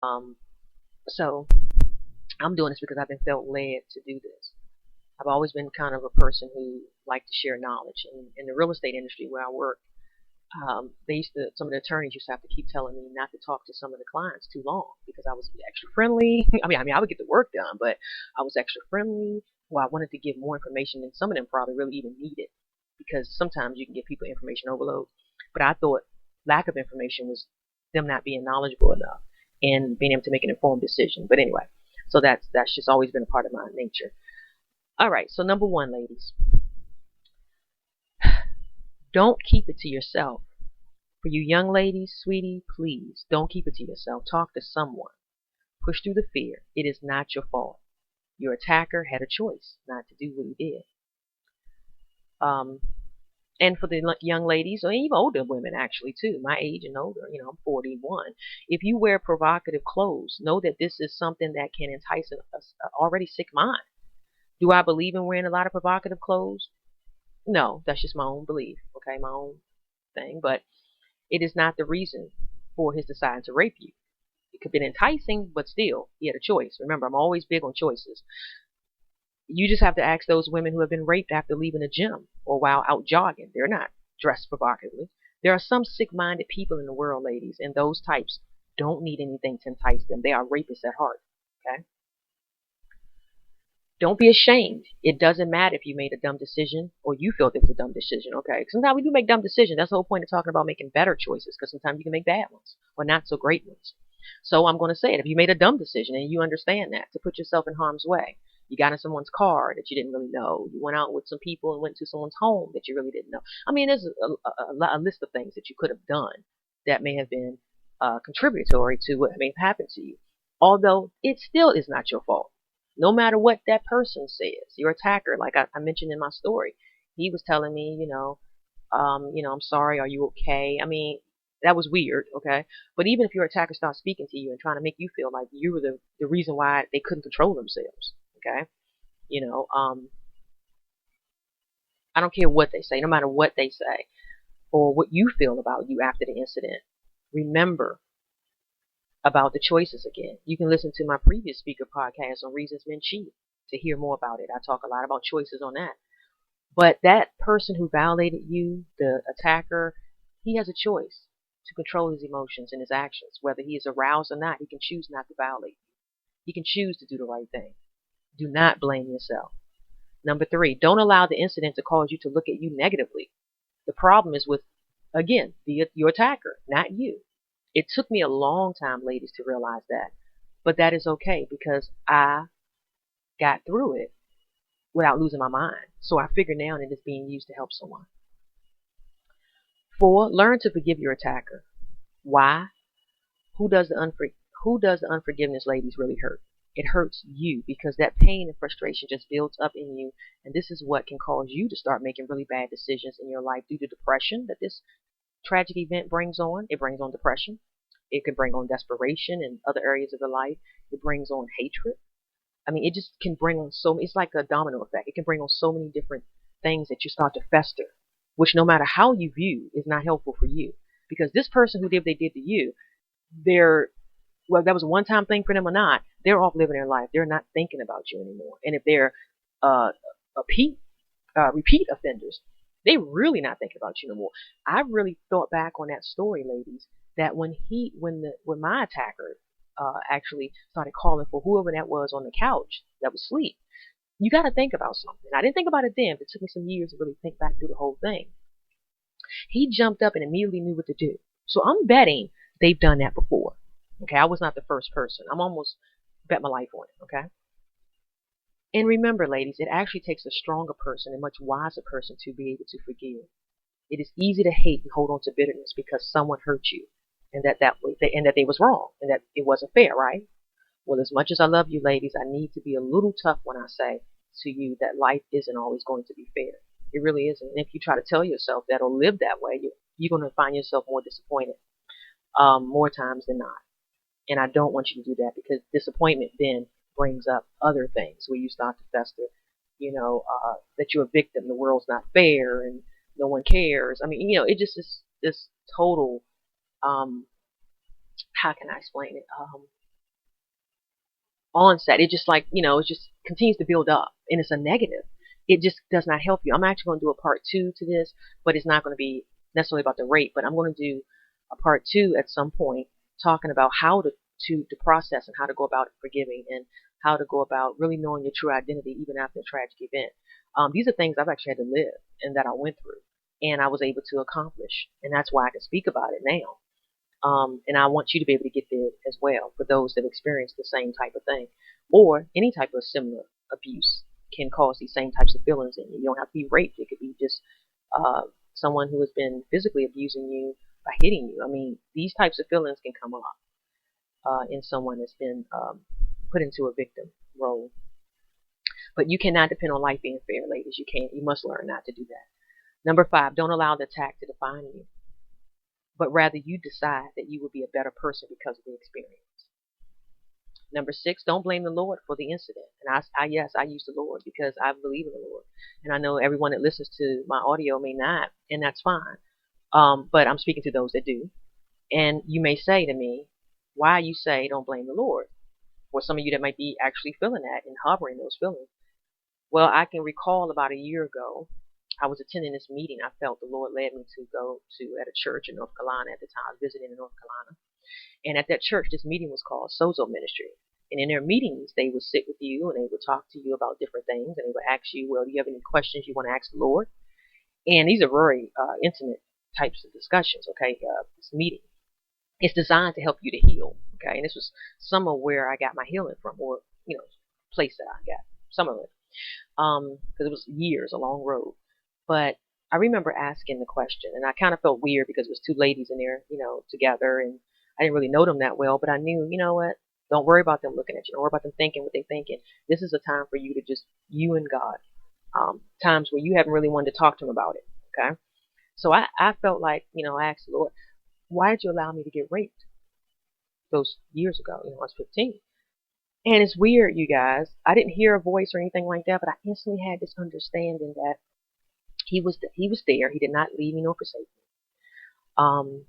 Um, so I'm doing this because I've been felt led to do this. I've always been kind of a person who liked to share knowledge. And in the real estate industry where I work, some of the attorneys used to have to keep telling me not to talk to some of the clients too long because I was extra friendly. I would get the work done, but I was extra friendly. Well, I wanted to give more information than some of them probably really even needed because sometimes you can give people information overload. But I thought lack of information was them not being knowledgeable enough and being able to make an informed decision. But anyway, so that's just always been a part of my nature. All right, so number one, ladies, don't keep it to yourself. For you young ladies, sweetie, please don't keep it to yourself. Talk to someone. Push through the fear. It is not your fault. Your attacker had a choice not to do what he did. Um, and for the young ladies, or even older women actually too, my age and older, I'm 41. If you wear provocative clothes, know that this is something that can entice a already sick mind. Do I believe in wearing a lot of provocative clothes? No, that's just my own belief, okay, my own thing. But it is not the reason for his deciding to rape you. It could have been enticing, but still, he had a choice. Remember, I'm always big on choices. You just have to ask those women who have been raped after leaving a gym or while out jogging. They're not dressed provocatively. There are some sick-minded people in the world, ladies, and those types don't need anything to entice them. They are rapists at heart, okay? Don't be ashamed. It doesn't matter if you made a dumb decision or you felt it was a dumb decision, okay? Sometimes we do make dumb decisions. That's the whole point of talking about making better choices, because sometimes you can make bad ones or not so great ones. So I'm going to say it. If you made a dumb decision and you understand that, to put yourself in harm's way, you got in someone's car that you didn't really know, you went out with some people and went to someone's home that you really didn't know. I mean, there's a list of things that you could have done that may have been contributory to what may have happened to you. Although it still is not your fault. No matter what that person says, your attacker, like I mentioned in my story, he was telling me, I'm sorry, are you okay? I mean, that was weird, okay? But even if your attacker starts speaking to you and trying to make you feel like you were the reason why they couldn't control themselves, okay? You know, um, I don't care what they say, no matter what they say, or what you feel about you after the incident. Remember about the choices again. You can listen to my previous speaker podcast on reasons men cheat to hear more about it. I talk a lot about choices on that. But that person who violated you, the attacker, he has a choice to control his emotions and his actions. Whether he is aroused or not, he can choose not to violate you. He can choose to do the right thing. Do not blame yourself. Number three, don't allow the incident to cause you to look at you negatively. The problem is with, again, your attacker, not you. It took me a long time, ladies, to realize that. But that is okay because I got through it without losing my mind. So I figure now that it's being used to help someone. Four, learn to forgive your attacker. Why? Who does the unforgiveness, ladies, really hurt? It hurts you because that pain and frustration just builds up in you, and this is what can cause you to start making really bad decisions in your life due to depression that this tragic event brings on. It brings on depression. It can bring on desperation in other areas of the life. It brings on hatred. I mean, it just can bring on it's like a domino effect. It can bring on so many different things that you start to fester, which no matter how you view is not helpful for you. Because this person who did what they did to you, well, that was a one-time thing for them or not, they're off living their life. They're not thinking about you anymore. And if they're uh, repeat offenders, they really not thinking about you no more. I really thought back on that story, ladies, that when my attacker actually started calling for whoever that was on the couch that was asleep, you got to think about something. I didn't think about it then, but it took me some years to really think back through the whole thing. He jumped up and immediately knew what to do. So I'm betting they've done that before. Okay, I was not the first person. I'm almost bet my life on it. Okay. And remember, ladies, it actually takes a stronger person, a much wiser person to be able to forgive. It is easy to hate and hold on to bitterness because someone hurt you, and that they was wrong, and that it wasn't fair, right? Well, as much as I love you, ladies, I need to be a little tough when I say to you that life isn't always going to be fair. It really isn't. And if you try to tell yourself that or live that way, you're going to find yourself more disappointed, more times than not. And I don't want you to do that because disappointment then brings up other things where you start to fester, that you're a victim, the world's not fair, and no one cares. I mean, it just is this total, how can I explain it? onset. It just like, it just continues to build up and it's a negative. It just does not help you. I'm actually going to do a part 2 to this, but it's not going to be necessarily about the rape, but I'm going to do a part 2 at some point talking about how to process and how to go about forgiving and how to go about really knowing your true identity even after a tragic event. These are things I've actually had to live and that I went through and I was able to accomplish. And that's why I can speak about it now. And I want you to be able to get there as well for those that experience the same type of thing or any type of similar abuse can cause these same types of feelings in you. You don't have to be raped. It could be just someone who has been physically abusing you by hitting you. I mean, these types of feelings can come up in someone that's been put into a victim role. But you cannot depend on life being fair, ladies. You must learn not to do that. Number 5, don't allow the attack to define you, but rather you decide that you will be a better person because of the experience. Number 6, don't blame the Lord for the incident. And yes, I use the Lord because I believe in the Lord. And I know everyone that listens to my audio may not, and that's fine. But I'm speaking to those that do. And you may say to me, why you say don't blame the Lord? For some of you that might be actually feeling that and harboring those feelings. Well, I can recall about a year ago, I was attending this meeting. I felt the Lord led me to go to at a church in North Carolina at the time, visiting in North Carolina. And at that church, this meeting was called Sozo Ministry. And in their meetings, they would sit with you and they would talk to you about different things. And they would ask you, well, do you have any questions you want to ask the Lord? And these are very intimate types of discussions, okay? This meeting. It's designed to help you to heal, okay? And this was some of where I got my healing from, or, place that I got, some of it. Because it was years, a long road. But I remember asking the question, and I kind of felt weird because it was 2 ladies in there, together, and I didn't really know them that well, but I knew, you know what? Don't worry about them looking at you. Don't worry about them thinking what they're thinking. This is a time for you to just, you and God. Times where you haven't really wanted to talk to him about it, okay? So I felt like, I asked the Lord, why did you allow me to get raped those years ago? I was 15. And it's weird, you guys. I didn't hear a voice or anything like that, but I instantly had this understanding that he was there. He did not leave me nor forsake me.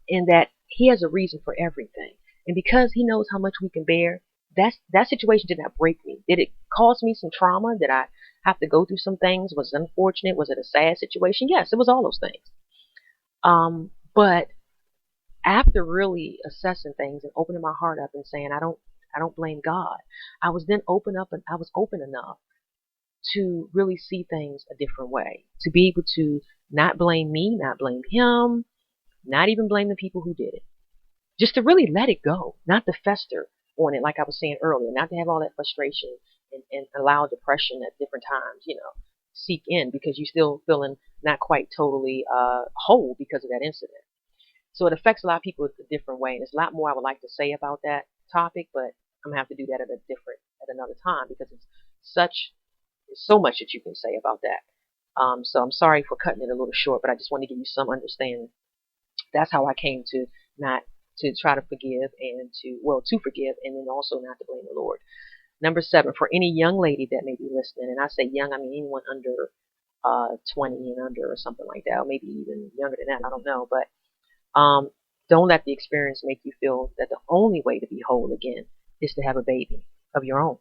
And that he has a reason for everything. And because he knows how much we can bear, that situation did not break me. Did it cause me some trauma? Did I have to go through some things? Was it unfortunate? Was it a sad situation? Yes, it was all those things. But after really assessing things and opening my heart up and saying, I don't blame God, I was then open enough to really see things a different way, to be able to not blame me, not blame him, not even blame the people who did it. Just to really let it go, not to fester on it like I was saying earlier, not to have all that frustration and allow depression at different times, seep in because you're still feeling not quite totally whole because of that incident. So it affects a lot of people a different way. And there's a lot more I would like to say about that topic, but I'm going to have to do that at another time because there's so much that you can say about that. So I'm sorry for cutting it a little short, but I just want to give you some understanding. That's how I came to try to forgive and to forgive and then also not to blame the Lord. Number 7, for any young lady that may be listening, and I say young, I mean anyone under 20 and under or something like that, or maybe even younger than that, I don't know. But don't let the experience make you feel that the only way to be whole again is to have a baby of your own.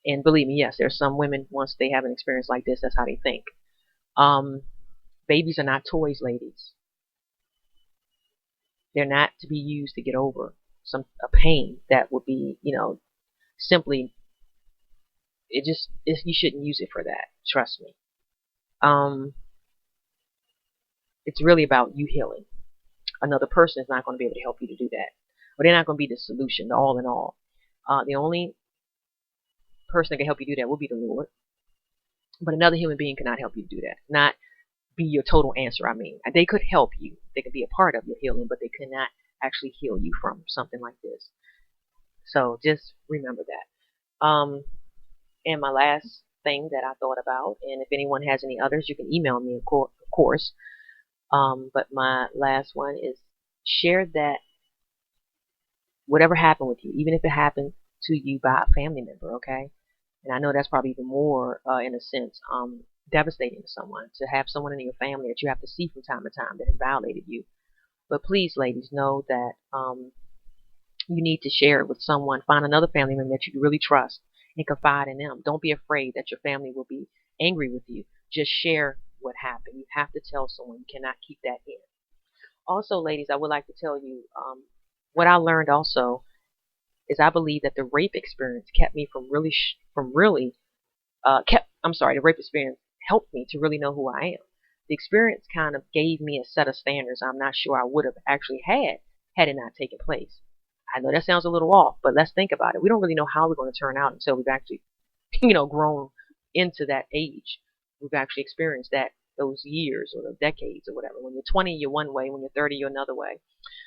And believe me, yes, there's some women, once they have an experience like this, that's how they think. Babies are not toys, ladies. They're not to be used to get over a pain that would be, simply, you shouldn't use it for that. Trust me. It's really about you healing. Another person is not going to be able to help you to do that. Or they're not going to be the solution, the all in all. The only person that can help you do that will be the Lord. But another human being cannot help you do that. Not be your total answer, I mean. They could help you. They could be a part of your healing, but they cannot actually heal you from something like this. So just remember that. And my last thing that I thought about, and if anyone has any others, you can email me, of course. But my last one is share that whatever happened with you, even if it happened to you by a family member, okay? And I know that's probably even more, in a sense, devastating to someone, to have someone in your family that you have to see from time to time that has violated you. But please, ladies, know that you need to share it with someone. Find another family member that you really trust and confide in them. Don't be afraid that your family will be angry with you. Just share what happened. You have to tell someone. You cannot keep that in. Also, ladies, I would like to tell you what I learned also is I believe that the rape experience kept me from really kept I'm sorry, the rape experience helped me to really know who I am. The experience kind of gave me a set of standards I'm not sure I would have actually had it not taken place. I know that sounds a little off, but let's think about it. We don't really know how we're going to turn out until we've actually, grown into that age. We've actually experienced those years or the decades or whatever. When you're 20, you're one way. When you're 30, you're another way.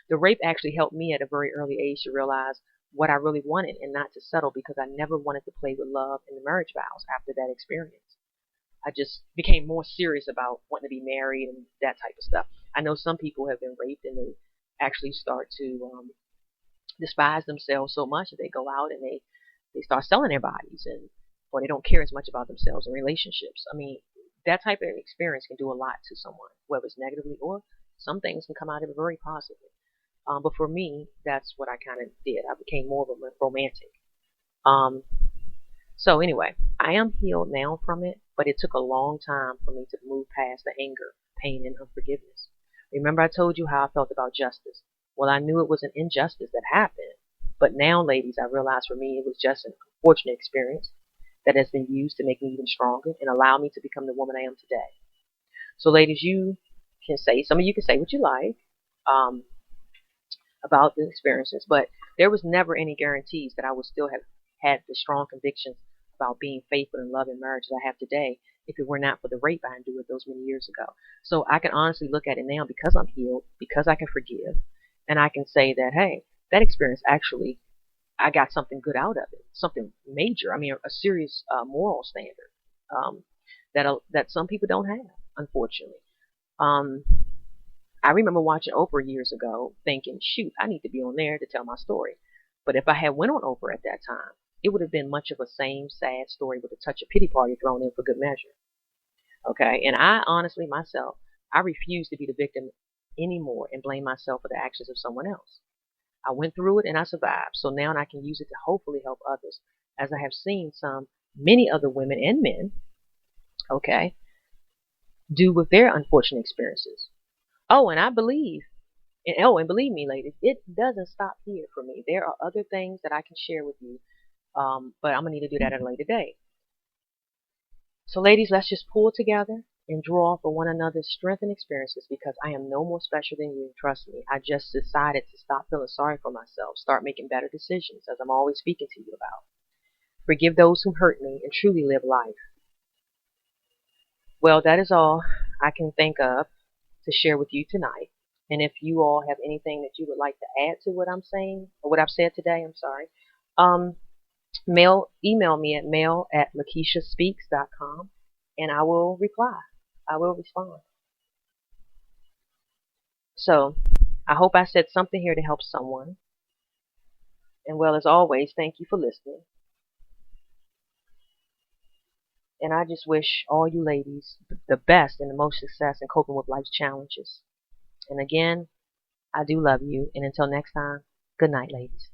The rape actually helped me at a very early age to realize what I really wanted and not to settle because I never wanted to play with love and the marriage vows after that experience. I just became more serious about wanting to be married and that type of stuff. I know some people have been raped and they actually start to despise themselves so much that they go out and they start selling their bodies and or they don't care as much about themselves in relationships. I mean, that type of experience can do a lot to someone, whether it's negatively or some things can come out of it very positively. But for me, that's what I kind of did. I became more of a romantic. Um, so anyway, I am healed now from it, but it took a long time for me to move past the anger, pain, and unforgiveness. Remember I told you how I felt about justice. Well, I knew it was an injustice that happened, but now, ladies, I realize for me it was just an unfortunate experience that has been used to make me even stronger and allow me to become the woman I am today. So, ladies, some of you can say what you like about the experiences, but there was never any guarantees that I would still have had the strong convictions about being faithful and loving marriage that I have today if it were not for the rape I endured those many years ago. So I can honestly look at it now because I'm healed, because I can forgive, and I can say that, hey, that experience actually, I got something good out of it, something major. I mean, a serious moral standard that some people don't have, unfortunately. Um, I remember watching Oprah years ago thinking, shoot, I need to be on there to tell my story. But if I had went on Oprah at that time, it would have been much of a same sad story with a touch of pity party thrown in for good measure. Okay, and I honestly myself, I refuse to be the victim anymore and blame myself for the actions of someone else. I went through it and I survived, so now I can use it to hopefully help others, as I have seen many other women and men, okay, do with their unfortunate experiences. Oh, and believe me, ladies, it doesn't stop here for me. There are other things that I can share with you, but I'm gonna need to do that at a later date. So, ladies, let's just pull together and draw for one another's strength and experiences because I am no more special than you. Trust me. I just decided to stop feeling sorry for myself, start making better decisions, as I'm always speaking to you about. Forgive those who hurt me and truly live life. Well, that is all I can think of to share with you tonight. And if you all have anything that you would like to add to what I'm saying or what I've said today, I'm sorry. Um, email me at mail@lakeishaspeaks.com and I will reply. I will respond. So I hope I said something here to help someone. And well, as always, thank you for listening. And I just wish all you ladies the best and the most success in coping with life's challenges. And again, I do love you. And until next time, good night, ladies.